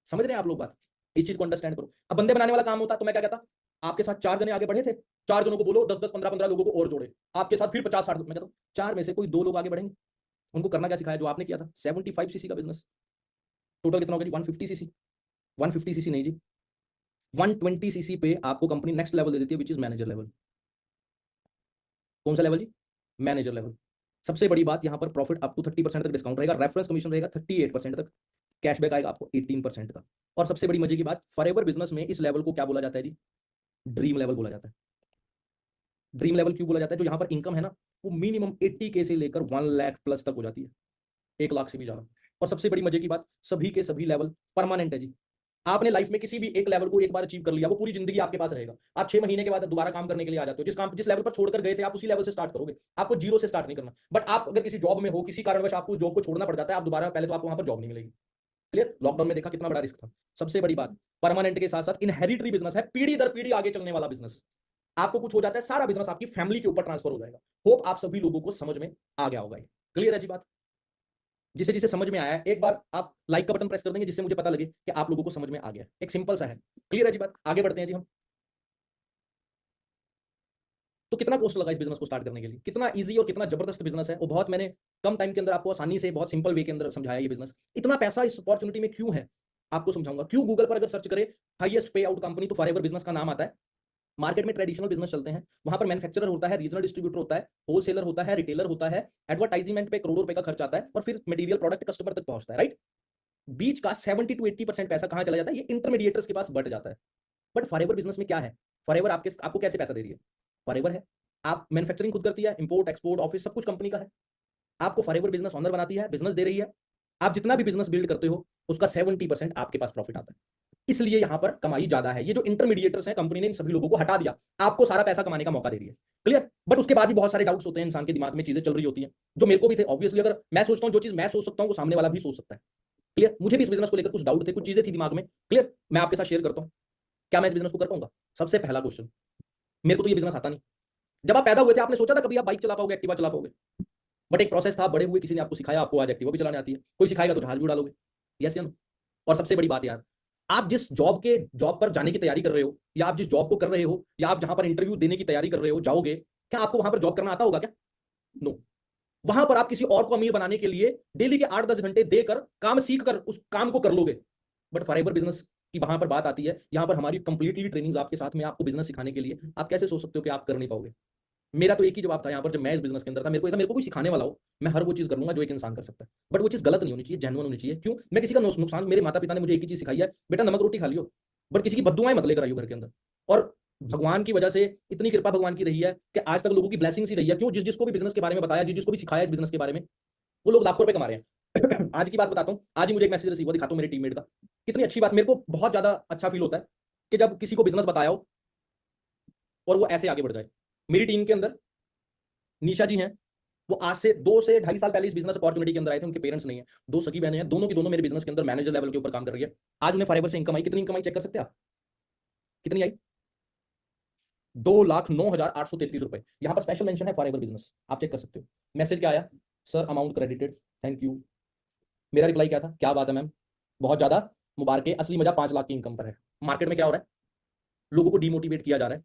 समझ रहे हैं आप लोग बात? इस चीज को अंडरस्टैंड करो। अब बंदे बनाने वाला काम होता तो मैं क्या कहता, आपके साथ 4 जने आगे बढ़े थे, 4 जनों को बोलो 10-10, 15-15 लोगों को और जोड़े, आपके साथ फिर 50-60। मैं कहता हूं 4 में से कोई 2 लोग आगे बढ़ेंगे। उनको करना क्या सिखाया जो आपने किया था? 75cc का बिजनेस। टोटल कितना होगा जी? 150cc। 150cc नहीं जी, 120cc पे आपको कंपनी नेक्स्ट लेवल दे देती है, विच इज मैनेजर लेवल। कौन सा लेवल जी? Manager level. सबसे बड़ी बात, यहां पर प्रॉफिट अप टू 30% तक डिस्काउंट रहेगा, रेफरेंस कमीशन रहेगा 38% तक, कैशबैक आएगा आपको 18% का। और सबसे बड़ी मजे की बात, फॉरएवर बिजनेस में इस लेवल को क्या बोला जाता है जी? ड्रीम लेवल बोला जाता है। ड्रीम लेवल क्यों बोला जाता है? जो यहां पर इनकम है ना, वो मिनिमम 80K से लेकर 1 लाख प्लस तक हो जाती है, 1 लाख से भी ज्यादा। और सबसे बड़ी मजे की बात, सभी के सभी लेवल परमानेंट है जी। आपने लाइफ में किसी भी एक लेवल को एक बार अचीव कर लिया, वो पूरी जिंदगी आपके पास रहेगा। आप 6 महीने के बाद दोबारा काम करने के लिए आ जाते हो, जिस लेवल पर छोड़कर गए थे आप उसी लेवल से स्टार्ट करोगे, आपको जीरो से स्टार्ट नहीं करना। बट आप अगर किसी जॉब में हो, किसी कारणवश आपको उस जॉब को छोड़ना पड़ जाता है, आप दोबारा, पहले तो आपको वहां पर जॉब नहीं मिलेगी। क्लियर? लॉकडाउन में देखा कितना बड़ा रिस्क था। सबसे बड़ी बात, परमानेंट के साथ साथ इनहेरिटरी बिजनेस है, पीढ़ी दर पीढ़ी आगे चलने वाला बिजनेस। आपको कुछ हो जाता है, सारा बिजनेस आपकी फैमिली के ऊपर ट्रांसफर हो जाएगा। होप आप सभी लोगों को समझ में आ गया होगा। क्लियर है जी बात? जिसे जिसे समझ में आया है एक बार आप लाइक का बटन प्रेस कर देंगे जिससे मुझे पता लगे कि आप लोगों को समझ में आ गया। एक सिंपल सा है। क्लियर है जी बात? आगे बढ़ते हैं जी हम। तो कितना कॉस्ट लगा इस बिजनेस को स्टार्ट करने के लिए? कितना इजी और कितना जबरदस्त बिजनेस है, वो बहुत मैंने कम टाइम के अंदर आपको आसानी से बहुत सिंपल वे के अंदर समझाया ये बिजनेस। इतना पैसा इस अपॉर्चुनिटी में क्यों है आपको समझाऊंगा। क्यों गूगल पर अगर सर्च करें हाईएस्ट पे आउट कंपनी तो फॉरएवर बिजनेस का नाम आता है। मार्केट में ट्रेडिशनल बिजनेस चलते हैं, वहां पर मैन्युफैक्चरर होता है, रीजनल डिस्ट्रीब्यूटर होता है, होलसेलर होता है, रिटेलर होता है, एडवर्टाइजमेंट पे करोड़ों रुपए का खर्च आता है और फिर मटेरियल प्रोडक्ट कस्टमर तक पहुंचता है, राइट। बीच का 70 to 80% पैसा कहां चला जाता है? ये इंटरमीडिएटर्स के पास बट जाता है। बट फॉरएवर बिजनेस में क्या है? फॉरएवर आपको कैसे पैसा दे रही है? फॉरएवर है, आप मैन्युफैक्चरिंग खुद करती है, इंपोर्ट एक्सपोर्ट ऑफिस सब कुछ कंपनी का है। आपको फॉरएवर बिजनेस ऑनर बनाती है, बिजनेस दे रही है। आप जितना भी बिजनेस बिल्ड करते हो उसका 70% आपके पास प्रॉफिट आता है। इसलिए यहां पर कमाई ज्यादा है। ये जो इंटरमीडिएटर्स हैं, कंपनी ने इन सभी लोगों को हटा दिया, आपको सारा पैसा कमाने का मौका दे रही है। क्लियर? बट उसके बाद भी बहुत सारे डाउट्स होते हैं इंसान के दिमाग में, चीजें चल रही होती हैं जो मेरे को भी थे। ऑब्वियसली अगर मैं सोचता हूं जो चीज मैं सोच सकता हूं वो सामने वाला भी सोच सकता है। क्लियर? मुझे भी इस बिजनेस को लेकर कुछ डाउट थे, कुछ चीजें थी दिमाग में। क्लियर? मैं आपके साथ शेयर करता हूं। क्या मैं इस बिजनेस को कर पाऊंगा? सबसे पहला क्वेश्चन, मेरे को तो ये बिजनेस आता नहीं। जब आप पैदा हुए थे आपने सोचा था कभी आप बाइक चला पाओगे, एक्टिवा चला पाओगे? बट एक प्रोसेस था, बड़े हुए किसी ने आपको सिखाया, आपको आज एक्टिवा भी चलाने आती है। कोई सिखाएगा तो जहाज भी उड़ालोगे। यस या नो? और सबसे बड़ी बात यार, आप जिस जॉब पर जाने की तैयारी कर रहे हो, या आप जिस जॉब को कर रहे हो, या आप जहां पर इंटरव्यू देने की तैयारी कर रहे हो जाओगे, क्या आपको वहां पर जॉब करना आता होगा क्या? नो। वहां पर आप किसी और को अमीर बनाने के लिए डेली के 8-10 घंटे देकर काम सीख कर उस काम को कर लोगे। बट फॉरएवर बिजनेस की वहां पर बात आती है, यहां पर हमारी कंप्लीटली ट्रेनिंग आपके साथ में, आपको बिजनेस सिखाने के लिए। आप कैसे सोच सकते हो कि आप कर नहीं पाओगे? मेरा तो एक ही जवाब था यहाँ पर, जब मैं इस बिजनेस के अंदर था, मेरे को कोई सिखाने वाला हो, मैं हर वो चीज कर लूंगा जो एक इंसान कर सकता है। बट वो चीज गलत नहीं होनी चाहिए, जेन्युइन होनी चाहिए। क्यों? मैं किसी का नुकसान, मेरे माता पिता ने मुझे एक ही चीज सिखाई है, बेटा नमक रोटी खा लियो, बट किसी की बद्दुआएं मत लेकर आइयो घर के अंदर। और भगवान की वजह से इतनी कृपा भगवान की रही है कि आज तक लोगों की ब्लेसिंग्स ही रही है। क्यों? जिसको भी बिजनेस के बारे में बताया, जिसको भी सिखाया इस बिजनेस के बारे में, वो लोग लाखों रुपए कमा रहे हैं। आज की बात बताता हूँ, आज ही मुझे एक मैसेज रिसीव हुआ, दिखाता हूँ मेरे टीममेट का। कितनी अच्छी बात, मेरे को बहुत ज्यादा अच्छा फील होता है कि जब किसी को बिजनेस बताया हो और वो ऐसे आगे बढ़ जाए। मेरी टीम के अंदर निशा जी हैं, वो आज से 2 से 2.5 साल पहले इस बिजनेस अपॉर्चुनिटी के अंदर आए थे। उनके पेरेंट्स नहीं है, दो सगी बहनें हैं, दोनों की दोनों मेरे बिजनेस के अंदर मैनेजर लेवल के ऊपर काम कर रही है। आज उन्हें फॉरएवर से इनकम आई। कितनी इनकम आई चेक कर सकते हैं आप? कितनी आई? 2,09,833 रुपए। यहाँ पर स्पेशल मेंशन है फॉरएवर बिजनेस, आप चेक कर सकते हो। मैसेज क्या आया? Sir amount credited, thank you. मेरा रिप्लाई क्या था? क्या बात है मैम, बहुत ज्यादा मुबारक है, असली मजा 5 लाख की इनकम पर है। मार्केट में क्या हो रहा है? लोगों को डिमोटिवेट किया जा रहा है,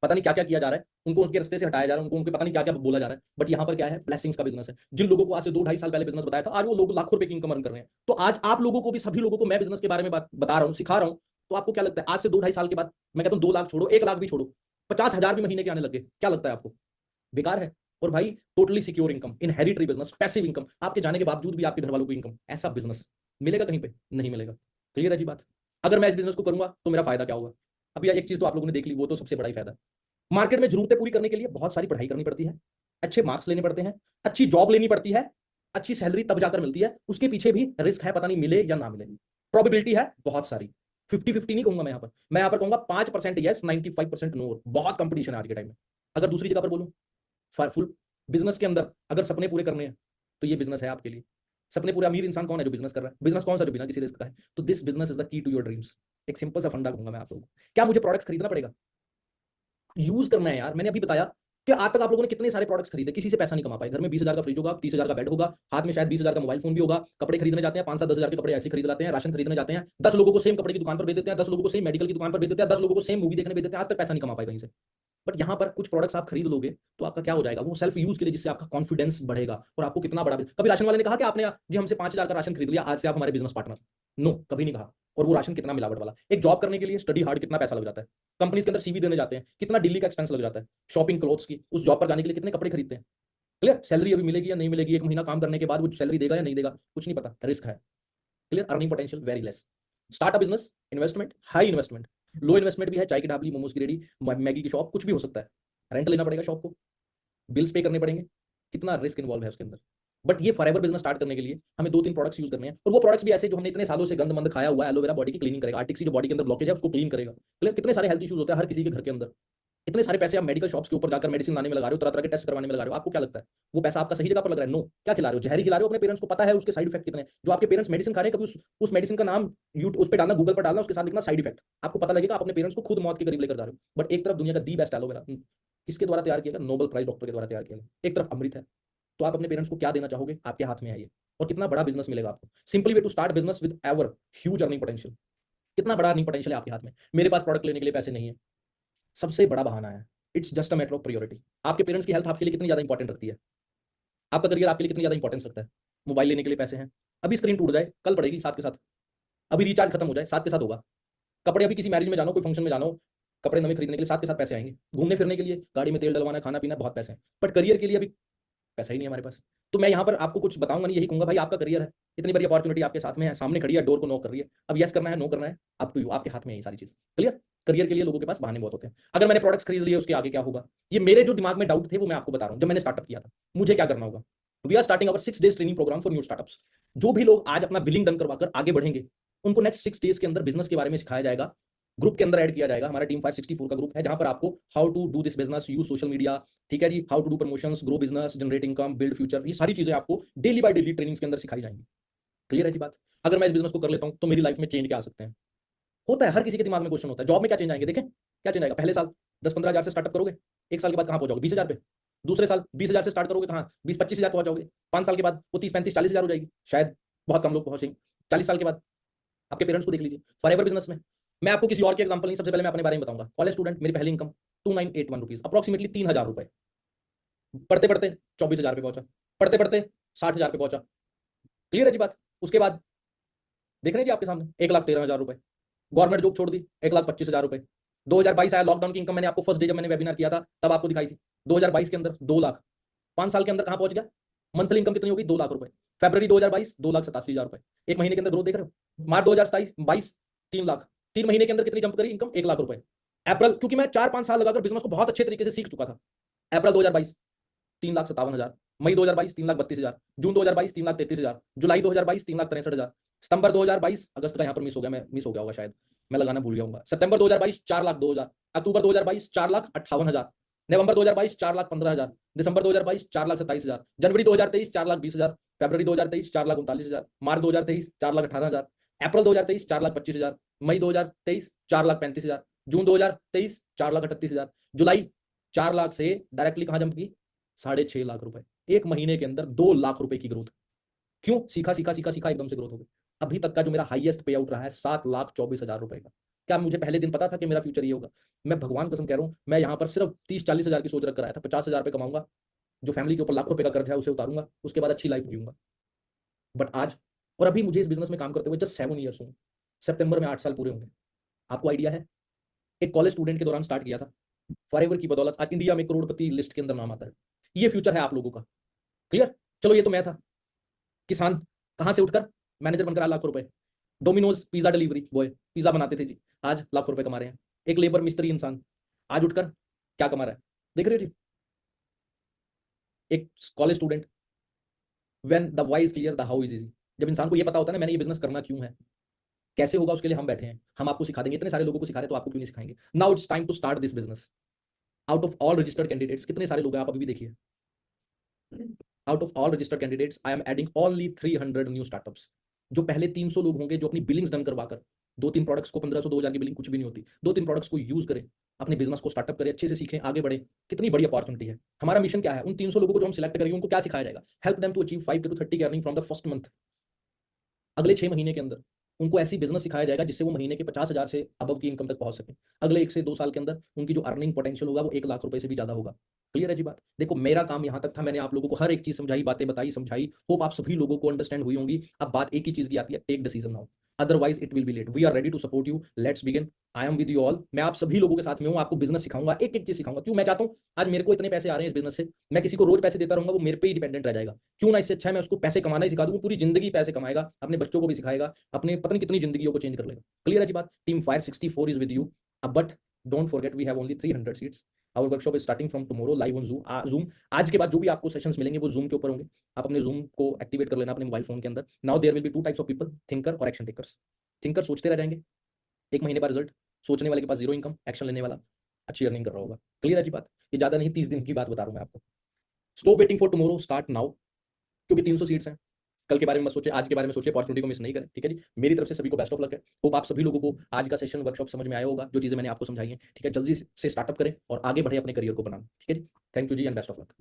पता नहीं क्या क्या किया जा रहा है, उनको उनके रास्ते से हटाया जा रहा है, उनको उनके पता नहीं क्या क्या बोला जा रहा है। बट यहाँ पर क्या है? ब्लेसिंग्स का बिजनेस है। जिन लोगों को आज से 2-2.5 साल पहले बिजनेस बताया था, आज वो लोग लाखों रुपए की इनकम अर्न कर रहे हैं। तो आज आप लोगों को भी, सभी लोगों को मैं बिजनेस के बारे में बता रहा हूँ, सिखा रहा हूँ। तो आपको क्या लगता है आज से 2-2.5 साल के बाद, मैं कहता हूँ 2 लाख छोड़ो, 1 लाख भी छोड़ो, 50,000 भी महीने के आने लगे, क्या लगता है आपको? बेकार है। और भाई totally secure income, inheritary business, passive income, आपके जाने के बावजूद भी आपके घर वालों को इनकम। ऐसा बिजनेस मिलेगा कहीं पे? नहीं मिलेगा। क्लियर है जी बात? अगर मैं इस बिजनेस को करूंगा तो मेरा फायदा क्या होगा? अभी एक चीज तो आप लोगों ने देख ली, वो तो सबसे बड़ा ही फायदा है। मार्केट में जरूरतें पूरी करने के लिए बहुत सारी पढ़ाई करनी पड़ती है, अच्छे मार्क्स लेने पड़ते हैं, अच्छी जॉब लेनी पड़ती है, अच्छी सैलरी तब जाकर मिलती है। उसके पीछे भी रिस्क है, पता नहीं मिले या ना मिले। प्रोबेबिलिटी है बहुत सारी, 50-50 नहीं कहूंगा मैं यहाँ पर कहूंगा 5% यस, 95% नो। बहुत कंपटीशन है आज के टाइम में। अगर दूसरी जगह पर बोलूं, फुल बिजनेस के अंदर अगर सपने पूरे करने हैं तो ये बिजनेस है आपके लिए। सपने पूरे, अमीर इंसान कौन है? जो बिजनेस कर रहा है। बिजनेस कौन सा? जो बिना किसी रिस्क का है। तो this business is the key to your dreams. एक सिंपल सा फंडा कहूंगा मैं आप लोगों को। क्या मुझे प्रोडक्ट्स खरीदना पड़ेगा? यूज करना है यार। मैंने अभी बताया कि आज तक आप लोगों ने कितने सारे प्रोडक्ट्स खरीदे, किसी से पैसा नहीं कमा पाए। घर में 20,000 का फ्रिज होगा, 30,000 का बेड होगा, हाथ में शायद 20,000 का मोबाइल फोन भी होगा, कपड़े खरीदने जाते हैं 5-7-10,000 के कपड़े ऐसे खरीद लाते हैं, राशन खरीदने जाते हैं, 10 लोगों को सेम कपड़े की दुकान पर भेज देते हैं, 10 लोगों को सेम मेडिकल की दुकान पर भेज देते हैं, 10 लोगों को सेम मूवी देखने भेज देते हैं। आज तक पैसा नहीं कमा पाए कहीं से। बट यहाँ पर कुछ प्रोडक्ट्स आप खरीद लोगे तो आपका क्या हो जाएगा? वो सेल्फ यूज के लिए, जिससे आपका कॉन्फिडेंस बढ़ेगा और आपको कितना बड़ा। कभी राशन वाले ने कहा कि आपने जी हमसे 5,000 का राशन खरीद लिया, आज से आप हमारे बिजनेस पार्टनर? नो, कभी नहीं कहा। और वो राशन कितना मिलावट वाला। एक जॉब करने के लिए स्टडी हार्ड कितना पैसा लग जाता है, कंपनीज के अंदर सीवी देने जाते हैं, कितना दिल्ली का एक्सपेंस लग जाता है, शॉपिंग क्लोथ्स की, उस जॉब पर जाने के लिए कितने कपड़े खरीदते हैं। क्लियर? सैलरी अभी मिलेगी या नहीं मिलेगी, 1 महीना काम करने के बाद वो सैलरी देगा या नहीं देगा, कुछ नहीं पता, रिस्क है। Clear? Earning potential very less. Start a business, investment high, investment low, investment भी है। चाय की ढाबली, मोमोज की रेडी, मैगी की शॉप, कुछ भी हो सकता है। रेंट लेना पड़ेगा शॉप को, बिल्स पे करने पड़ेंगे, कितना रिस्क इन्वॉल्व है उसके अंदर। बट ये फॉरएवर बिजनेस स्टार्ट करने के लिए हमें 2-3 प्रोडक्ट्स यूज करने हैं, और वो प्रोडक्ट्स भी ऐसे जो हमने इतने सालों से गंद मंद खाया हुआ है। एलोवेरा बॉडी की क्लीनिंग करेगा, आर्टिक सी जो बॉडी के अंदर ब्लॉकेज है उसको क्लीन करेगा। क्लियर? कितने सारे हेल्थ इश्यूज होते हैं हर किसी के घर के अंदर। इतने सारे पैसे आप मेडिकल शॉप्स के ऊपर जाकर मेडिसिन लाने में लगा रहे हो, तरह तरह के टेस्ट करवाने में लगा रहे हो। आपको क्या लगता है वो पैसा आपका सही जगह पर लग रहा है? नो। क्या खिला रहे हो? जहरी खिला रहे हो अपने पेरेंट्स को, पता है उसके साइड इफेक्ट कितने हैं। जो आपके पेरेंट्स मेडिसिन खा रहे हैं, कभी उस मेडिसिन का नाम यूट्यूब उस पर डालना, गूगल पर डालना, उसके साथ लिखना साइड इफेक्ट, आपको पता लगेगा आप अपने पेरेंट्स को खुद मौत के करीब लेकर जा रहे हो। बट एक तरफ दुनिया का दी बेस्ट एलोवेरा किसके द्वारा तैयार किया गया? नोबेल प्राइज डॉक्टर के द्वारा तैयार किया गया। एक तरफ अमृत है, तो आप अपने पेरेंट्स को क्या देना चाहोगे, आपके हाथ में है ये। और कितना बड़ा बिजनेस मिलेगा आपको। Simply way to start business with ever huge earning potential. कितना बड़ा अर्निंग पोटेंशियल है आपके हाथ में। मेरे पास प्रोडक्ट लेने के लिए पैसे नहीं है, सबसे बड़ा बहाना है। It's just a matter of priority. आपके पेरेंट्स की हेल्थ आपके लिए कितनी ज्यादा इंपॉर्टेंट रखती है, आपका करियर आपके लिए कितनी ज्यादा इंपॉर्टेंस रखता है। मोबाइल लेने के लिए पैसे हैं, अभी स्क्रीन टूट जाए कल पड़ेगी साथ के साथ, अभी रिचार्ज खत्म हो जाए साथ के साथ होगा। कपड़े, अभी किसी मैरिज में जानो, कोई फंक्शन में जानो, कपड़े नए खरीदने के लिए साथ के साथ पैसे आएंगे। घूमने फिरने के लिए, गाड़ी में तेल डलवाना, खाना पीना, बहुत पैसे हैं। बट करियर के लिए अभी पैसा ही नहीं है हमारे पास। तो मैं यहाँ पर आपको कुछ बताऊंगा नहीं, यही कहूंगा भाई आपका करियर है, इतनी बड़ी अपॉर्चुनिटी आपके साथ में है, सामने खड़ी है, डोर को नॉक कर रही है। अब यस करना है, नो करना है, अप टू यू, आपके हाथ में है ये सारी चीज। क्लियर। करियर के लिए लोगों के पास बहाने बहुत होते हैं। अगर मैंने प्रोडक्ट्स खरीद लिए उसके आगे क्या होगा, ये मेरे जो दिमाग में डाउट थे वो मैं आपको बता रहा हूँ। जब मैंने स्टार्टअप किया था मुझे क्या करना होगा। We are starting our 6 days training program for new startups. जो भी लोग आज अपना बिलिंग डन करवाकर आगे बढ़ेंगे, उनको नेक्स्ट 6 days के अंदर बिजनेस के बारे में सिखाया जाएगा। ग्रुप के अंदर ऐड किया जाएगा। हमारा टीम 564 का ग्रुप है, जहां पर आपको how to do this business, use social media, ठीक है जी, how to do promotions, grow business, generate income, build future, ये सारी चीजें आपको डेली बाय डेली ट्रेनिंग्स के अंदर सिखाई जाएंगी। क्लियर है जी बात। अगर मैं इस बिजनेस को कर लेता हूं तो मेरी लाइफ में चेंज क्या आ सकते हैं। होता है, हर किसी के दिमाग में क्वेश्चन होता है। जॉब में क्या चेंज आएंगे, देखें क्या चेंज आएगा। पहले साल 10-15 हजार से स्टार्टअप करोगे, एक साल के बाद कहां पहुंचोगे, 20 हजार पे। दूसरे साल 20 हजार से स्टार्ट करोगे, कहां 20-25 हजार पहुंच जाओगे। 5 साल के बाद वो 30-35-40 हजार हो जाएगी, शायद बहुत कम लोग पहुंचेंगे। 40 साल के बाद आपके पेरेंट्स को देख लीजिए, फॉरएवर बिजनेस में। मैं आपको किसी और के एग्जांपल नहीं, सबसे पहले मैं अपने बारे में बताऊंगा। कॉलेज स्टूडेंट, मेरी पहली इनकम 2981 रुपीज, अप्रोक्सीमेटली 3000 रुपए। पढ़ते पढ़ते 24 हजार पे पहुंचा, पढ़ते पढ़ते 60 हजार पे पहुंचा। क्लियर है जी बात। उसके बाद देख रहे हैं जी आपके सामने 1,13,000 रुपए। गवर्नमेंट जॉब छोड़ दी, 1,25,000 रुपए। 2022 आया, लॉकडाउन की इनकम मैंने आपको फर्स्ट डे जब मैंने वेबिनार किया था तब आपको दिखाई थी। 2022 के अंदर 2 लाख। 5 साल के अंदर कहां पहुंच गया, मंथली इनकम कितनी होगी, 2 लाख रुपए। फरवरी 2022 2,87,000 रुपए। एक महीने के अंदर ग्रोथ देख रहे हो। मार्च 2022 3 लाख। 3 महीने के अंदर कितनी जंप करी इनकम, 1 लाख रुपए। अप्रैल, क्योंकि मैं 4-5 साल लगाकर बिजनेस को बहुत अच्छे तरीके से सीख चुका था। अप्रैल 2022 3,57,000। मई 2022 3,32,000। जून 2022 3,33,000। जुलाई 2022 3,63,000। सितंबर 2022, अगस्त का यहाँ पर मिस हो गया, मैं मिस हो गया होगा शायद, मैं लगाना भूल गया हूँ। सितंबर 2022 4,02,000। अक्टूबर 2022 4,58,000। नवंबर 2022 4,15,000। दिसंबर 2022 4,27,000। जनवरी 2023 4,20,000। फरवरी 2023 4,39,000। मार्च 2023 4,18,000। अप्रैल 2023 4,25,000। मई 2023 4,35,000। जून 2023 4,38,000। जुलाई 4 लाख से डायरेक्टली कहां जंप की, 6.5 लाख रुपए। एक महीने के अंदर 2 लाख रुपए की ग्रोथ। क्यों, सीखा सीखा सीखा सीखा, एकदम से ग्रोथ हो गई। अभी तक का जो मेरा हाईएस्ट पे आउट रहा है 7,24,000 रुपए का। क्या मुझे पहले दिन पता था कि मेरा फ्यूचर ये होगा। मैं भगवान कसम कह रहा हूं, मैं यहाँ पर सिर्फ 30-40 हजार की सोच रख कर आया था। 50,000 रुपए कमाऊंगा, जो फैमिली के ऊपर लाखों रुपए का कर्ज है उसे उतारूंगा, उसके बाद अच्छी लाइफ जीऊंगा। बट आज, और अभी मुझे इस बिजनेस में काम करते हुए जस्ट 7 ईयर्स हुए। सितंबर में 8 साल पूरे होंगे। आपको आइडिया है, एक कॉलेज स्टूडेंट के दौरान स्टार्ट किया था, फॉरएवर की बदौलत आज इंडिया में करोड़पति लिस्ट के अंदर नाम आता है। ये फ्यूचर है आप लोगों का। क्लियर। चलो, ये तो मैं था किसान, कहां से उठकर मैनेजर बनकर 8 लाख रुपए। Domino's pizza delivery boy, pizza बनाते थे जी, आज लाखों रुपए कमा रहे हैं। एक लेबर मिस्त्री इंसान आज उठकर क्या कमा रहा है, देख रहे हो जी। एक college student, when the why is clear the how is easy. जब इंसान को ये पता होता है ना मैंने ये बिजनेस करना क्यों है, कैसे होगा, उसके लिए हम बैठे हैं, हम आपको सिखा देंगे। इतने सारे लोगों को सिखा रहे, तो आपको क्यों नहीं सिखाएंगे। Now it's time to start this business. Out of all registered candidates कितने सारे लोग हैं, आप अभी भी देखिए। Out of all registered candidates I am adding only 300 new startups. जो पहले 300 लोग होंगे जो अपनी बिलिंग्स डन करवाकर 2-3 प्रोडक्ट्स को 1500-2000 की बिलिंग कुछ भी नहीं होती, 2-3 प्रोडक्ट्स को यूज करें, अपने बिजनेस को स्टार्टअप करें, अच्छे से सीखें, आगे बढ़े। कितनी बड़ी अपॉर्चुनिटी है। हमारा मिशन क्या है, उन 300 लोगों को जो हम सिलेक्ट करेंगे उनको क्या सिखाया जाएगा, help them to achieve 5 to 30 earning from the first month. अगले 6 महीने के अंदर उनको ऐसी बिजनेस सिखाया जाएगा जिससे वो महीने के 50,000 से अबव की इनकम तक पहुंच सके। अगले 1 से 2 साल के अंदर उनकी जो अर्निंग पोटेंशियल होगा वो 1 लाख रुपए से भी ज्यादा होगा। क्लियर है जी बात। देखो, मेरा काम यहां तक था, मैंने आप लोगों को हर एक चीज समझाई, बातें बताई, समझाई। होप आप सभी लोगों को अंडरस्टैंड हुई होंगी। अब बात एक ही चीज की आती है, take decision now, otherwise it will be late. We are ready to support you, let's begin. I am with you all. मैं आप सभी लोगों के साथ में हूं, आपको बिजनेस सिखाऊंगा, एक एक चीज सिखाऊंगा। क्यों, मैं चाहता हूं आज मेरे को इतने पैसे आ रहे हैं इस बिजनेस से, मैं किसी को रोज पैसे देता रहूंगा वो मेरे पे ही डिपेंडेंट रह जाएगा। क्यों ना, इससे अच्छा है मैं उसको पैसे कमाना ही सिखा दूं, पूरी जिंदगी पैसे कमाएगा, अपने बच्चों को भी सिखाएगा, अपने पता नहीं कितनी जिंदगियों को चेंज कर लेगा। क्लियर है जी बात। Team 564 is with you. But don't forget we have only 300 seats. Our workshop is starting from tomorrow live on Zoom. आज के बाद जो भी आपको सेशंस मिलेंगे वो जूम के ऊपर होंगे। आप अपने जूम को एक्टिवेट कर लेना अपने मोबाइल फोन के अंदर। Now there will be 2 types of people, thinker और एक्शन टेकर्स। थिंकर सोचते रह जाएंगे, 1 महीने बाद रिजल्ट, सोचने वाले के पास जीरो इनकम, एक्शन लेने वाला अच्छी अर्निंग कर रहा होगा। क्लियर है जी बात। ये ज्यादा नहीं, 30 दिन की बात बता रहा हूं मैं आपको। Stop waiting for tomorrow, start now. क्योंकि 300 सीट्स हैं। कल के बारे में मत सोचे, आज के बारे में सोचे, अपॉर्चुनिटी को मिस नहीं करें। ठीक है जी। मेरी तरफ से सभी को बेस्ट ऑफ लक है। होप आप सभी लोगों को आज का सेशन वर्कशॉप समझ में आया होगा, जो चीजें मैंने आपको समझाई हैं। ठीक है, जल्दी से स्टार्टअप करें और आगे बढ़े अपने करियर को बनाना। ठीक है जी। थैंक यू जी एंड बेस्ट ऑफ लक।